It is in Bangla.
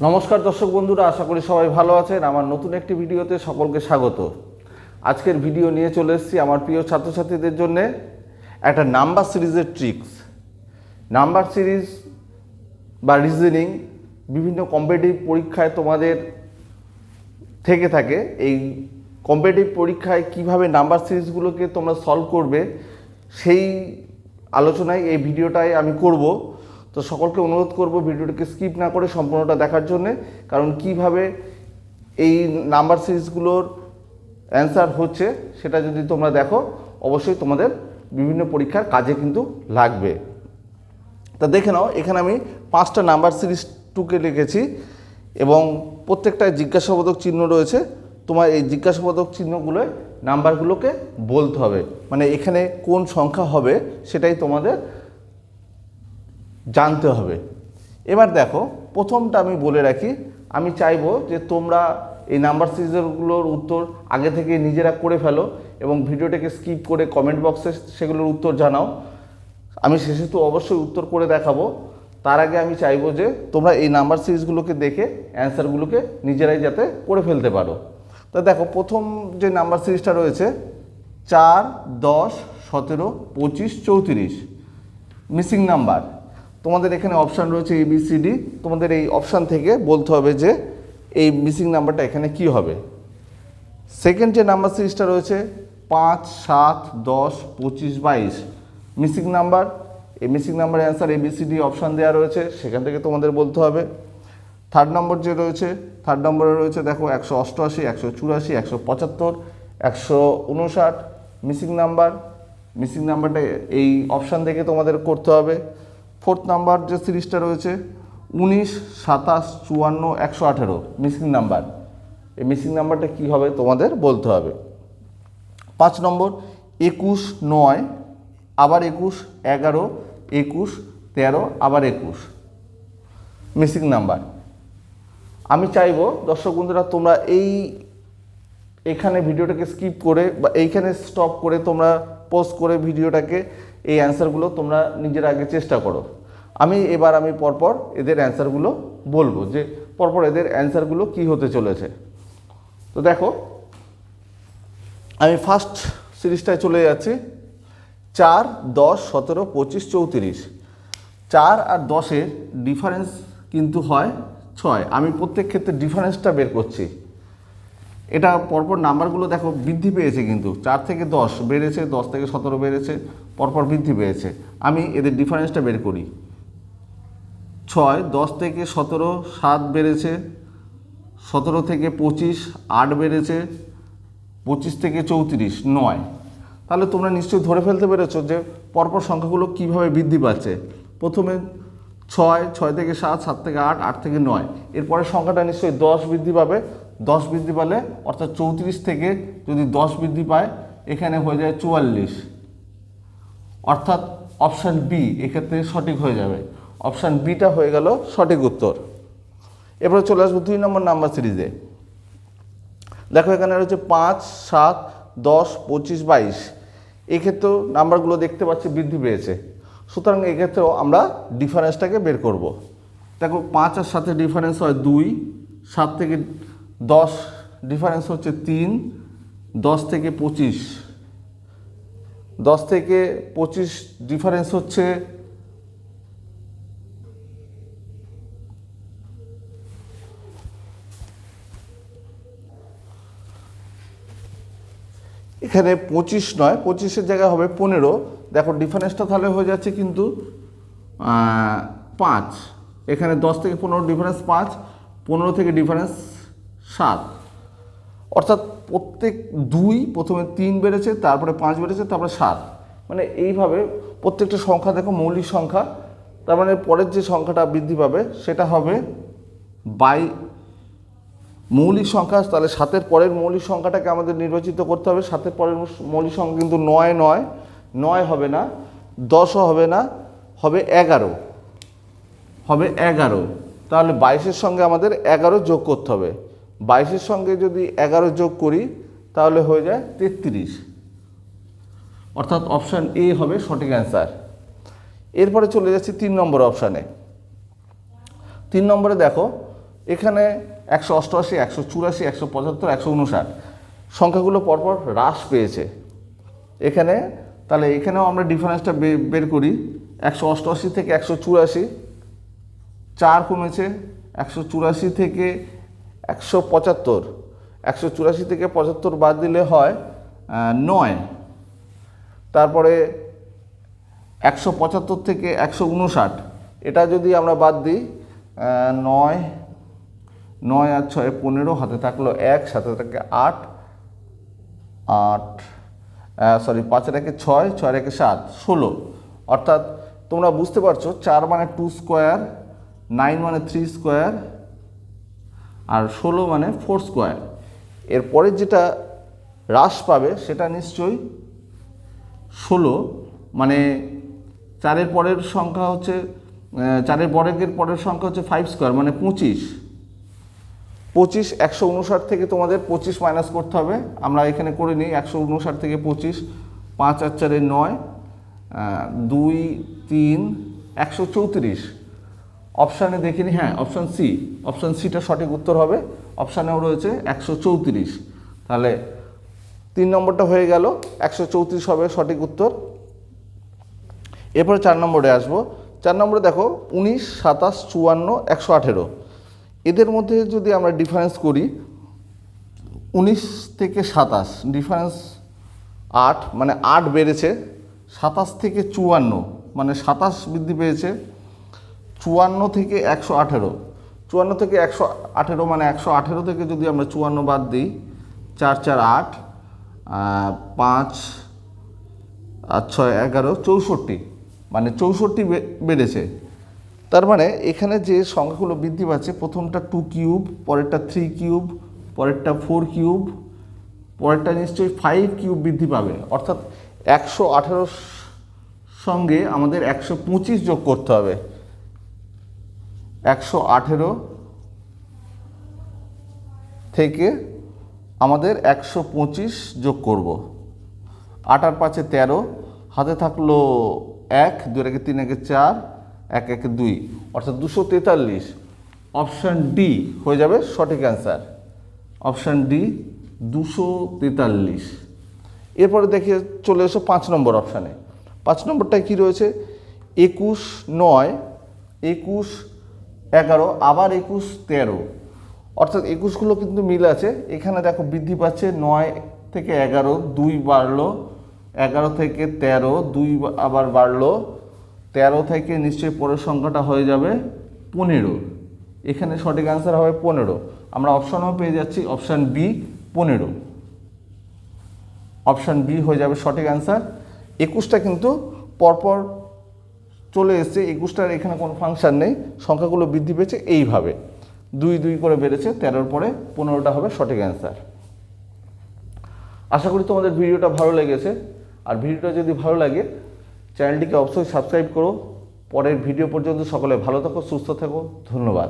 নমস্কার দর্শক বন্ধুরা, আশা করি সবাই ভালো আছেন। আমার নতুন একটি ভিডিওতে সকলকে স্বাগত। আজকের ভিডিও নিয়ে চলে এসেছি আমার প্রিয় ছাত্রছাত্রীদের জন্য একটা নাম্বার সিরিজের ট্রিক্স। নাম্বার সিরিজ বা রিজনিং বিভিন্ন কম্পিটিটিভ পরীক্ষায় তোমাদের থেকে থাকে। এই কম্পিটিটিভ পরীক্ষায় কিভাবে নাম্বার সিরিজগুলোকে তোমরা সলভ করবে সেই আলোচনায় এই ভিডিওটাই আমি করব। তো সকলকে অনুরোধ করব ভিডিওটাকে স্কিপ না করে সম্পূর্ণটা দেখার জন্যে, কারণ কিভাবে এই নাম্বার সিরিজগুলোর অ্যান্সার হচ্ছে সেটা যদি তোমরা দেখো অবশ্যই তোমাদের বিভিন্ন পরীক্ষার কাজে কিন্তু লাগবে। তা দেখে নাও, এখানে আমি 5টা নাম্বার সিরিজ টুকে লিখেছি এবং প্রত্যেকটায় জিজ্ঞাসাবোধক চিহ্ন রয়েছে। তোমার এই জিজ্ঞাসাবোধক চিহ্নগুলোয় নাম্বারগুলোকে বলতে হবে, মানে এখানে কোন সংখ্যা হবে সেটাই তোমাদের জানতে হবে। এবার দেখো, প্রথমটা আমি বলে রাখি, আমি চাইবো যে তোমরা এই নাম্বার সিরিজগুলোর উত্তর আগে থেকে নিজেরা করে ফেলো এবং ভিডিওটাকে স্কিপ করে কমেন্ট বক্সে সেগুলোর উত্তর জানাও। আমি শেষে তো অবশ্যই উত্তর করে দেখাবো। তার আগে আমি চাইবো যে তোমরা এই নাম্বার সিরিজগুলোকে দেখে অ্যান্সারগুলোকে নিজেরাই যাতে করে ফেলতে পারো। তা দেখো, প্রথম যে নাম্বার সিরিজটা রয়েছে 4, 10, 17, 25, 34 মিসিং নাম্বার। তোমাদের এখানে অপশান রয়েছে ABCD। তোমাদের এই অপশান থেকে বলতে হবে যে এই মিসিং নাম্বারটা এখানে কি হবে। সেকেন্ড যে নাম্বার সিরিজটা রয়েছে 5, 7, 10, 25, 22 মিসিং নাম্বার। এই মিসিং নাম্বারের অ্যান্সার ABCD অপশান দেওয়া রয়েছে, সেখান থেকে তোমাদের বলতে হবে। থার্ড নম্বর যে রয়েছে, থার্ড নম্বরে রয়েছে দেখো 188, 184, 175, 159 মিসিং নাম্বার। মিসিং নাম্বারটা এই অপশান থেকে তোমাদের করতে হবে। ফোর্থ নাম্বার যে সিরিজটা রয়েছে 19, 27, 54, 118 মিসিং নাম্বার। এই মিসিং নাম্বারটা কী হবে তোমাদের বলতে হবে। 5 নম্বর 21, 9, আবার 21, 11, 21, 13, আবার 21 মিসিং নাম্বার। আমি চাইবো দর্শক বন্ধুরা তোমরা এইখানে ভিডিওটাকে স্কিপ করে বা এইখানে স্টপ করে তোমরা পজ করে ভিডিওটাকে এই অ্যান্সারগুলো তোমরা নিজের আগে চেষ্টা করো। আমি পরপর এদের অ্যান্সারগুলো বলবো যে পরপর এদের অ্যান্সারগুলো কি হতে চলেছে। তো দেখো, আমি ফার্স্ট সিরিজটায় চলে যাচ্ছি। 4, 10, 17, 25, 34 4 আর 10-এর ডিফারেন্স কিন্তু হয় 6। আমি প্রত্যেক ক্ষেত্রে ডিফারেন্সটা বের করছি। এটা পরপর নাম্বারগুলো দেখো বৃদ্ধি পেয়েছে, কিন্তু 4 থেকে 10 বেড়েছে, 10 থেকে 17 বেড়েছে, পরপর বৃদ্ধি পেয়েছে। আমি এদের ডিফারেন্সটা বের করি। 6, 10 থেকে 17 7 বেড়েছে, 17 থেকে 25 8 বেড়েছে, 25 থেকে 34 9। তাহলে তোমরা নিশ্চয়ই ধরে ফেলতে পেরেছো যে পরপর সংখ্যাগুলো কীভাবে বৃদ্ধি পাচ্ছে। প্রথমে 6, 6 থেকে 7, 7 থেকে 8, 8 থেকে 9, এরপরে সংখ্যাটা নিশ্চয়ই 10 বৃদ্ধি পাবে। 10 বৃদ্ধি পালে অর্থাৎ 34 থেকে যদি 10 বৃদ্ধি পায় এখানে হয়ে যায় 44, অর্থাৎ অপশান বি এক্ষেত্রে সঠিক হয়ে যাবে। অপশান বিটা হয়ে গেল সঠিক উত্তর। এবারে চলে আসবো 2 নম্বর নাম্বার সিরিজে। দেখো এখানে রয়েছে 5, 7, 10, 25, 22 এক্ষেত্রেও নাম্বারগুলো দেখতে পাচ্ছি বৃদ্ধি পেয়েছে। সুতরাং এক্ষেত্রেও আমরা ডিফারেন্সটাকে বের করব। দেখো 5 আর 7-এর ডিফারেন্স হয় 2, 7 থেকে 10 ডিফারেন্স হচ্ছে 3, 10 থেকে 25 ডিফারেন্স হচ্ছে এখানে 25 নয়, 25-এর জায়গায় হবে 15। দেখো ডিফারেন্সটা তাহলে হয়ে যাচ্ছে কিন্তু 5। এখানে 10 থেকে 15 ডিফারেন্স 5, 15 থেকে ডিফারেন্স 7, অর্থাৎ প্রত্যেক 2 প্রথমে 3 বেড়েছে, তারপরে 5 বেড়েছে, তারপরে 7। মানে এইভাবে প্রত্যেকটা সংখ্যা দেখো মৌলিক সংখ্যা, তার মানে পরের যে সংখ্যাটা বৃদ্ধি পাবে সেটা হবে মৌলিক সংখ্যা। তাহলে 7-এর পরের মৌলিক সংখ্যাটাকে আমাদের নির্বাচিত করতে হবে। 7-এর পরের মৌলিক সংখ্যা কিন্তু 9 নয়, 9 হবে না, 10ও হবে না, হবে 11, হবে 11। তাহলে 22-এর সঙ্গে আমাদের 11 যোগ করতে হবে। 22-এর সঙ্গে যদি 11 যোগ করি তাহলে হয়ে যায় 33, অর্থাৎ অপশান এ হবে সঠিক অ্যান্সার। এরপরে চলে যাচ্ছি 3 নম্বর অপশানে। 3 নম্বরে দেখো এখানে 188, 184, 175, 159 সংখ্যাগুলো পরপর হ্রাস পেয়েছে এখানে। তাহলে এখানেও আমরা ডিফারেন্সটা বের করি। 188 থেকে 184 4 কমেছে, 184 থেকে 175, 184 থেকে 75 বাদ দিলে হয় 9। তারপরে 175 থেকে 159 এটা যদি আমরা বাদ দিই 9 9 আর 6 15, হাতে থাকলো 1, সাথে থাকে 8 8 সরি 5 এর 6, 6 এর 7, 16। অর্থাৎ তোমরা বুঝতে পারছো 4 মানে 2 স্কোয়ার, 9 মানে 3 স্কোয়ার, আর 16 মানে 4 স্কোয়ার। এরপরে যেটা হ্রাস পাবে সেটা নিশ্চয়ই 16, মানে 4-এর পরের সংখ্যা হচ্ছে 4-এর বর্গের পরের সংখ্যা হচ্ছে 5 স্কোয়ার, মানে 25। 159 থেকে তোমাদের 25 মাইনাস করতে হবে। আমরা এখানে করে নিই 159 থেকে 25, 5 আর 4 9, 2 3 134। অপশানে দেখিনি, হ্যাঁ অপশান সি, অপশান সিটা সঠিক উত্তর হবে। অপশানেও রয়েছে 134। তাহলে 3 নম্বরটা হয়ে গেল, 134 হবে সঠিক উত্তর। এরপরে 4 নম্বরে আসবো। 4 নম্বরে দেখো 19, 27, 54, 118 এদের মধ্যে যদি আমরা ডিফারেন্স করি 19 থেকে 27 ডিফারেন্স 8, মানে 8 বেড়েছে। 27 থেকে 54 মানে 27 বৃদ্ধি পেয়েছে। 54 থেকে 118, 54 থেকে 118 মানে 118 থেকে যদি আমরা 54 বাদ দিই 4 4 8, 5 আর 6 11, 64, মানে 64 বেড়েছে। তার মানে এখানে যে সংখ্যাগুলো বৃদ্ধি পাচ্ছে, প্রথমটা 2 কিউব, পরেরটা 3 কিউব, পরেরটা 4 কিউব, পরেরটা নিশ্চয়ই 5 কিউব বৃদ্ধি পাবে। অর্থাৎ 118 সঙ্গে আমাদের 125 যোগ করতে হবে। 118 থেকে আমাদের 125 যোগ করব। 8 আর 5 13, হাতে থাকলো 1, 2 এর 3 এর 4, 1 1 2, অর্থাৎ 243। অপশান ডি হয়ে যাবে সঠিক অ্যান্সার। Option D 243। এরপরে দেখে চলে এসো 5 নম্বর অপশানে। 5 নম্বরটায় কী রয়েছে? 21 9, 21 11, আবার 21 13, অর্থাৎ 21গুলো কিন্তু মিল আছে। এখানে দেখো বৃদ্ধি পাচ্ছে 9 থেকে 11, 2 বাড়লো, 11 থেকে 13, 2 আবার বাড়লো, 13 থেকে নিশ্চয়ই পরের সংখ্যাটা হয়ে যাবে 15। এখানে সঠিক অ্যান্সার হবে 15। আমরা অপশানও পেয়ে যাচ্ছি, অপশান বি 15। অপশান বি হয়ে যাবে সঠিক অ্যান্সার। 21টা কিন্তু পরপর চলে এসছে, 21টার এখানে কোনো ফাংশন নেই, সংখ্যাগুলো বৃদ্ধি পেয়েছে এইভাবে 2 2 করে বেড়েছে। 13-র পরে 15টা হবে সঠিক অ্যান্সার। আশা করি তোমাদের ভিডিওটা ভালো লেগেছে। আর ভিডিওটা যদি ভালো লাগে চ্যানেলটিকে অবশ্যই সাবস্ক্রাইব করো। পরের ভিডিও পর্যন্ত সকলে ভালো থাকো, সুস্থ থাকো। ধন্যবাদ।